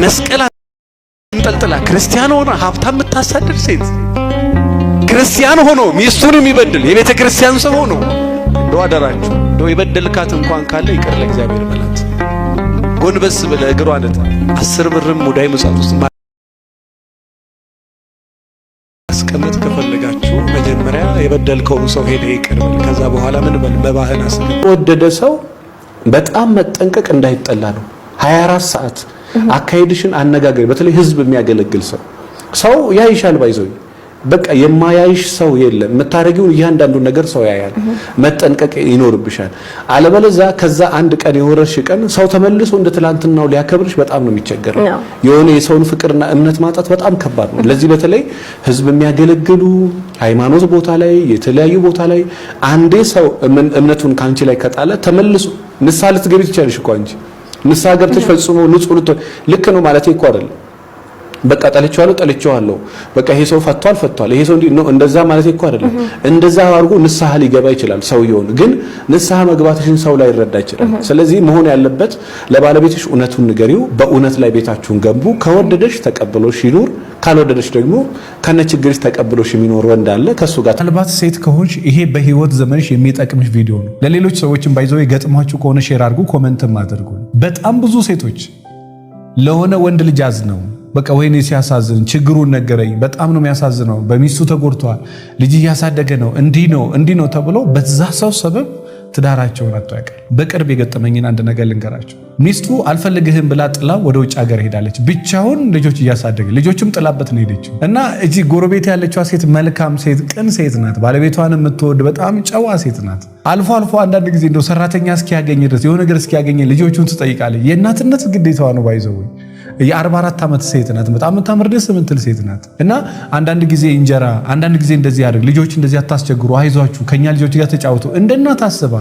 መስቀል አንጠልጥላ ክርስቲያን ሆና ሀብታም የምታሳድድ ሴት፣ ክርስቲያን ሆኖ ሚስቱን የሚበድል የቤተ ክርስቲያን ሰው ሆኖ እንደው አደራችሁ እንደው የበደልካት እንኳን ካለ ይቅር ለእግዚአብሔር በላት። ጎንበስ ብለህ እግሯን 10 ብርም ሙዳይ መጻፍ ውስጥ ማስቀመጥ ከፈለጋችሁ መጀመሪያ የበደልከውን ሰው ሄደ ይቅር በል። ከዛ በኋላ ምን በል በባህና ስም ወደደ ሰው በጣም መጠንቀቅ እንዳይጠላ ነው። 24 ሰዓት አካሄድሽን አነጋገር በተለይ ህዝብ የሚያገለግል ሰው ያይሻል ባይዘው በቃ የማያይሽ ሰው የለም። መታረጊውን እያንዳንዱ ነገር ሰው ያያል። መጠንቀቅ ይኖርብሻል። አለበለዚያ ከዛ አንድ ቀን የወረሽ ቀን ሰው ተመልሶ እንደ ትላንትናው ሊያከብርሽ በጣም ነው የሚቸገረው። የሆነ የሰውን ፍቅርና እምነት ማጣት በጣም ከባድ ነው። ለዚህ በተለይ ህዝብ የሚያገለግሉ ሃይማኖት ቦታ ላይ የተለያዩ ቦታ ላይ አንዴ ሰው እምነቱን ካንቺ ላይ ከጣለ ተመልሶ ንስሐ ልትገቢ ትችያለሽ እኮ አንቺ ንስሐ ገብተሽ ፈጽሞ ንጹህ ልትሆን ልክ ነው ማለት እኮ አይደለም። በቃ ጠልቼዋለሁ በቃ ይሄ ሰው ፈቷል ይሄ ሰው ነው እንደዛ ማለት እኮ አይደለም። እንደዛ አድርጎ ንስሐ ሊገባ ይችላል ሰውየውን፣ ግን ንስሐ መግባትሽን ሰው ላይ ይረዳ ይችላል። ስለዚህ መሆን ያለበት ለባለቤትሽ እውነቱን ንገሪው፣ በእውነት ላይ ቤታችሁን ገንቡ። ከወደደሽ ተቀብሎሽ ይኑር፣ ካልወደደሽ ደግሞ ከነችግርሽ ተቀብሎሽ የሚኖር ወንድ አለ ከሱ ጋር። ምናልባት ሴት ከሆንሽ ይሄ በህይወት ዘመንሽ የሚጠቅምሽ ቪዲዮ ነው። ለሌሎች ሰዎችም ባይዘው የገጥሟችሁ ከሆነ ሼር አድርጉ፣ ኮሜንትም አድርጉ። በጣም ብዙ ሴቶች ለሆነ ወንድ ልጅ አዝነው በቃ ወይኔ ሲያሳዝን ችግሩን ነገረኝ፣ በጣም ነው የሚያሳዝነው፣ በሚስቱ ተጎድቷል፣ ልጅ እያሳደገ ነው፣ እንዲህ ነው ተብሎ በዛ ሰው ሰበብ ትዳራቸውን አጥቷል። በቅርብ የገጠመኝን አንድ ነገር ልንገራቸው። ሚስቱ አልፈልግህም ብላ ጥላ ወደ ውጭ ሀገር ሄዳለች። ብቻውን ልጆች እያሳደገ ልጆችም ጥላበት ነው ሄደችው እና እጂ ጎረቤት ያለችዋ ሴት መልካም ሴት፣ ቅን ሴት ናት። ባለቤቷን የምትወድ በጣም ጨዋ ሴት ናት። አልፎ አንዳንድ ጊዜ እንደው ሰራተኛ እስኪያገኝ ድረስ የሆነ ነገር እስኪያገኝ ልጆቹን ትጠይቃለች። የእናትነት ግዴታዋ ነው ባይዘው የ44 ዓመት ሴት ናት። በጣም የምታምር ደስ የምትል ሴት ናት። እና አንዳንድ ጊዜ እንጀራ አንዳንድ ጊዜ እንደዚህ ያደርግ ልጆች እንደዚህ አታስቸግሩ፣ አይዟችሁ ከኛ ልጆች ጋር ተጫውቱ እንደ እናት አስባ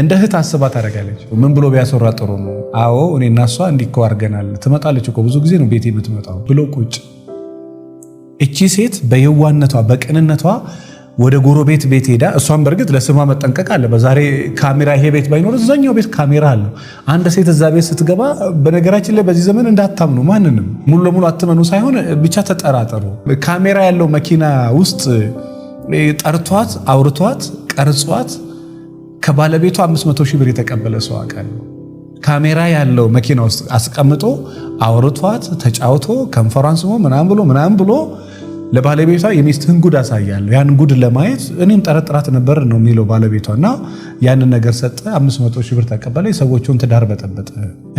እንደ እህት አስባ ታደርጋለች። ምን ብሎ ቢያሰራ ጥሩ ነው? አዎ እኔና እሷ እንዲኮ አድርገናል። ትመጣለች እኮ ብዙ ጊዜ ነው ቤቴ የምትመጣው ብሎ ቁጭ። እቺ ሴት በየዋነቷ በቅንነቷ ወደ ጎረቤት ቤት ሄዳ፣ እሷን በርግጥ ለስሟ መጠንቀቅ አለ። በዛሬ ካሜራ ይሄ ቤት ባይኖር እዛኛው ቤት ካሜራ አለ። አንድ ሴት እዛ ቤት ስትገባ በነገራችን ላይ በዚህ ዘመን እንዳታምኑ፣ ማንንም ሙሉ ለሙሉ አትመኑ ሳይሆን ብቻ ተጠራጠሩ። ካሜራ ያለው መኪና ውስጥ ጠርቷት አውርቷት ቀርጿት ከባለቤቷ 500 ሺህ ብር የተቀበለ ሰው አቃል ካሜራ ያለው መኪና ውስጥ አስቀምጦ አውርቷት ተጫውቶ ኮንፈረንስ ምናምን ብሎ ለባለቤቷ የሚስትህን ጉድ አሳያለሁ፣ ያን ጉድ ለማየት እኔም ጠረጥራት ነበር ነው የሚለው ባለቤቷና ያንን ነገር ሰጠ። 500 ሺህ ብር ተቀበለ። ሰዎቹን ትዳር በጠበጠ።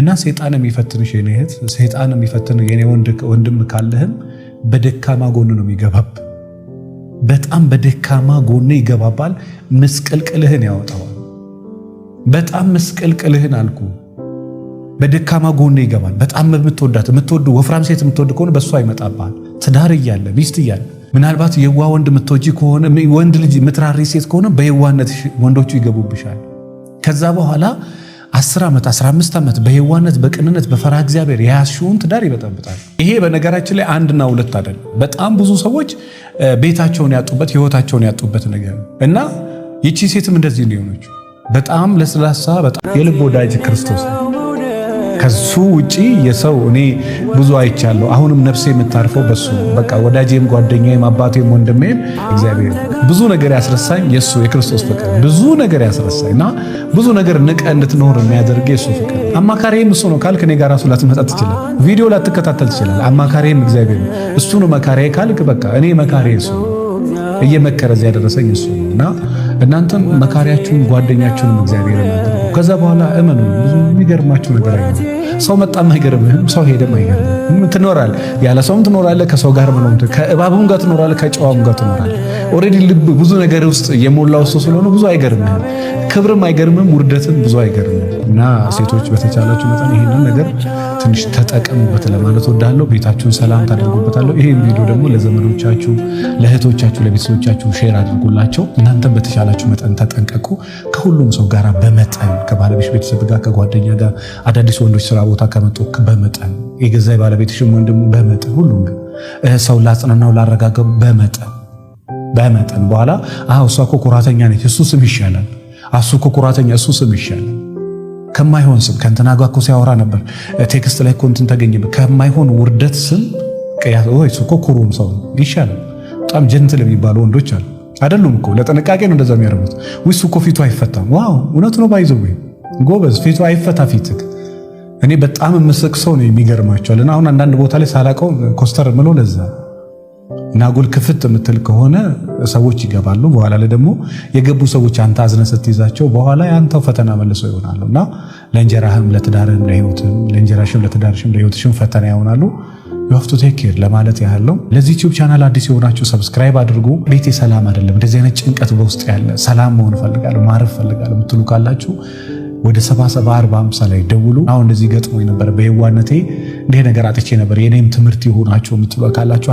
እና ሰይጣን የሚፈትንሽ የኔ እህት፣ ሰይጣን የሚፈትን የኔ ወንድም ካለህም በደካማ ጎን ነው የሚገባብ። በጣም በደካማ ጎን ይገባባል። ምስቅልቅልህን ያወጣዋል። በጣም ምስቅልቅልህን አልኩ። በደካማ ጎን ይገባል። በጣም የምትወዱ ወፍራም ሴት የምትወድ ከሆነ በሷ ይመጣባል። ትዳር እያለ ሚስት እያለ ምናልባት የዋ ወንድ የምትወጂ ከሆነ ወንድ ልጅ የምትራሪ ሴት ከሆነ በየዋነት ወንዶቹ ይገቡብሻል። ከዛ በኋላ 10 ዓመት 15 ዓመት በየዋነት በቅንነት በፈራ እግዚአብሔር የያዝሽውን ትዳር ይበጠብጣል። ይሄ በነገራችን ላይ አንድና ሁለት አይደለም። በጣም ብዙ ሰዎች ቤታቸውን ያጡበት ህይወታቸውን ያጡበት ነገር እና ይቺ ሴትም እንደዚህ ነው የሆነችው። በጣም ለስላሳ በጣም የልብ ወዳጅ ክርስቶስ ከሱ ውጪ የሰው እኔ ብዙ አይቻለሁ። አሁንም ነፍሴ የምታርፈው በሱ በቃ ወዳጄም ጓደኛዬም አባቴም ወንድሜም እግዚአብሔር ብዙ ነገር ያስረሳኝ የሱ የክርስቶስ ፍቅር ብዙ ነገር ያስረሳኝና ብዙ ነገር ንቀ እንድትኖር የሚያደርግ የሱ ፍቅር። አማካሪም እሱ ነው ካልክ እኔ ጋር ራሱ ላትመጣ ትችላል፣ ቪዲዮ ላትከታተል ትችላል። አማካሪም እግዚአብሔር ነው። እሱ ነው መካሪዬ ካልክ በቃ እኔ መካሪዬ እሱ እየመከረ እዚያ ያደረሰኝ እሱ ነውና እናንተም መካሪያችሁን ጓደኛችሁን እግዚአብሔር ነው። ከዛ በኋላ እመኑ። ብዙ የሚገርማችሁ ነገር አይደለም። ሰው መጣም አይገርምህም፣ ሰው ሄደም አይገርምህም። ትኖራለህ፣ ያለ ሰውም ትኖራለህ፣ ከሰው ጋር ምንም ከእባቡም ጋር ትኖራለህ፣ ከጨዋም ጋር ትኖራለህ። ኦሬዲ ልብ ብዙ ነገር ውስጥ የሞላው ሰው ስለሆነ ብዙ አይገርምህም። ክብርም አይገርምህም፣ ውርደትም ብዙ አይገርምህም። እና ሴቶች በተቻላችሁ መጠን ይሄንን ነገር ትንሽ ተጠቀሙበት ለማለት ወዳለሁ። ቤታችሁን ሰላም ታደርጉበታለሁ። ይሄን ቪዲዮ ደግሞ ለዘመዶቻችሁ፣ ለእህቶቻችሁ፣ ለቤተሰቦቻችሁ ሼር አድርጉላቸው። እናንተም በተቻላችሁ መጠን ተጠንቀቁ። ከሁሉም ሰው ጋር በመጠን ከባለቤትሽ ቤተሰብ ጋር ከጓደኛ ጋር አዳዲስ ወንዶች ስራ ቦታ ከመጡ በመጠን የገዛ ባለቤትሽም ወንድሙ በመጠን ሁሉም ሰው ላጽናናው ላረጋገው በመጠን በኋላ እሷ እኮ ኩራተኛ ነች እሱ ስም ይሻላል፣ እሱ እኮ ኩራተኛ እሱ ስም ይሻላል። ከማይሆን ስም ከእንትና ጋር እኮ ሲያወራ ነበር ቴክስት ላይ እኮ እንትን ተገኘበት ከማይሆን ውርደት ስም እሱ እኮ ኩሩም ሰው ይሻላል። በጣም ጀንትል የሚባሉ ወንዶች አሉ አይደሉም እኮ ለጥንቃቄ ነው እንደዛ የሚያደርጉት። እሱ እኮ ፊቱ አይፈታም። ዋው እውነት ነው። ባይዘው ጎበዝ ፊቱ አይፈታ ፊትክ። እኔ በጣም የምስቅ ሰው ነው የሚገርማቸዋል። እና አሁን አንዳንድ ቦታ ላይ ሳላቀው ኮስተር ምሎ ለዛ ናጉል ክፍት የምትል ከሆነ ሰዎች ይገባሉ። በኋላ ላይ ደግሞ የገቡ ሰዎች አንተ አዝነህ ስትይዛቸው በኋላ ያንተው ፈተና መልሰው ይሆናሉ እና ለእንጀራህም ለትዳርህም ለህይወትህም ለእንጀራሽም ለትዳርሽም ለህይወትሽም ፈተና ይሆናሉ። you have to take care ለማለት ያህል ነው። ለዚህ ዩቲዩብ ቻናል አዲስ የሆናችሁ ሰብስክራይብ አድርጉ። ቤቴ ሰላም አይደለም፣ እንደዚህ አይነት ጭንቀት በውስጥ ያለ ሰላም መሆን ፈልጋለሁ ማረፍ ፈልጋለሁ የምትሉ ካላችሁ ወደ 77 40 50 ላይ ደውሉ። አሁን እንደዚህ ገጥሞኝ ነበር በየዋነቴ እንዲህ ነገር አጥቼ ነበር የኔም ትምህርት ይሆናችሁ የምትሉ ካላችሁ